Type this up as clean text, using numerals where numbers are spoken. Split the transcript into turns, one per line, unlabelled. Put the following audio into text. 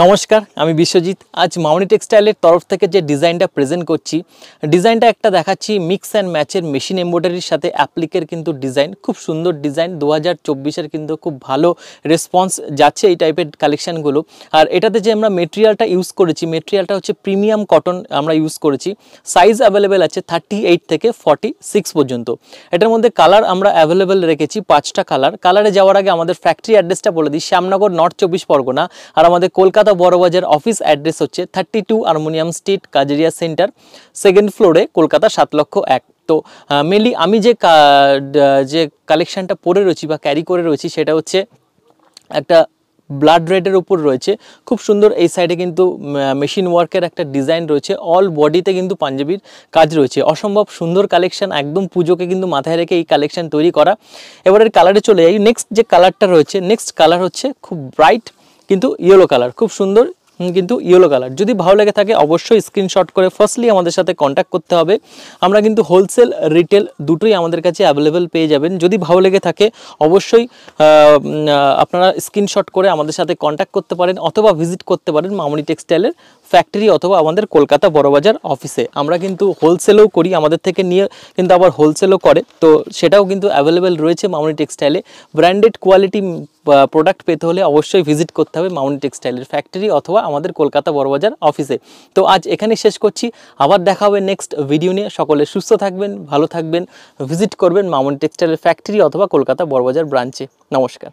নমস্কার, আমি বিশ্বজিৎ। আজ মামনি টেক্সটাইলের তরফ থেকে যে ডিজাইনটা প্রেজেন্ট করছি, ডিজাইনটা একটা দেখাচ্ছি মিক্স অ্যান্ড ম্যাচের মেশিন এমব্রয়ডারির সাথে অ্যাপ্লিকের কিন্তু ডিজাইন, খুব সুন্দর ডিজাইন। 2024-এর কিন্তু খুব ভালো রেসপন্স যাচ্ছে এই টাইপের কালেকশানগুলো। আর এটাতে যে আমরা মেটেরিয়ালটা ইউজ করেছি, মেটেরিয়ালটা হচ্ছে প্রিমিয়াম কটন আমরা ইউজ করেছি। সাইজ অ্যাভেলেবেল আছে 38 থেকে 46 পর্যন্ত। এটার মধ্যে কালার আমরা অ্যাভেলেবেল রেখেছি 5টা কালার। কালারে যাওয়ার আগে আমাদের ফ্যাক্টরি অ্যাড্রেসটা বলে দিই, শ্যামনগর, নর্থ 24 পরগনা। আর আমাদের কলকাতা বড়বাজার অফিস অ্যাড্রেস হচ্ছে 32 harmonium street, Kajaria centre, 2nd ফ্লোরে, কলকাতা 7,01,000। তো মেনলি আমি যে কালেকশানটা পরে রয়েছি বা ক্যারি করে রয়েছি সেটা হচ্ছে একটা ব্লাড রেডের উপর রয়েছে, খুব সুন্দর। এই সাইডে কিন্তু মেশিন ওয়ার্কের একটা ডিজাইন রয়েছে, অল বডিতে কিন্তু পাঞ্জাবির কাজ রয়েছে। অসম্ভব সুন্দর কালেকশন, একদম পুজোকে কিন্তু মাথায় রেখে এই কালেকশন তৈরি করা। এবারের কালারে চলে যাই। নেক্সট যে কালারটা রয়েছে, নেক্সট কালার হচ্ছে খুব ব্রাইট কিন্তু ইয়েলো কালার, খুব সুন্দর কিন্তু ইয়েলো কালার। যদি ভালো লেগে থাকে অবশ্যই স্ক্রিনশট করে ফার্স্টলি আমাদের সাথে কন্ট্যাক্ট করতে হবে। আমরা কিন্তু হোলসেল রিটেল দুটোই আমাদের কাছে অ্যাভেলেবেল পেয়ে যাবেন। যদি ভালো লেগে থাকে অবশ্যই আপনারা স্ক্রিনশট করে আমাদের সাথে কন্ট্যাক্ট করতে পারেন অথবা ভিজিট করতে পারেন মামনি টেক্সটাইলের ফ্যাক্টরি অথবা আমাদের কলকাতা বড়বাজার অফিসে। আমরা কিন্তু হোলসেলও করি, আমাদের থেকে নিয়ে কিন্তু আবার হোলসেলও করে, তো সেটাও কিন্তু অ্যাভেলেবেল রয়েছে মামনি টেক্সটাইলে। ব্র্যান্ডেড কোয়ালিটি প্রোডাক্ট পেতে হলে অবশ্যই ভিজিট করতে হবে মামনি টেক্সটাইলের ফ্যাক্টরি অথবা আমাদের কলকাতা বড়বাজার অফিসে। তো আজ এখানে শেষ করছি, আবার দেখা হবে নেক্সট ভিডিও নিয়ে। সকলে সুস্থ থাকবেন, ভালো থাকবেন, ভিজিট করবেন মামনি টেক্সটাইলের ফ্যাক্টরি অথবা কলকাতা বড়বাজার ব্রাঞ্চে। নমস্কার।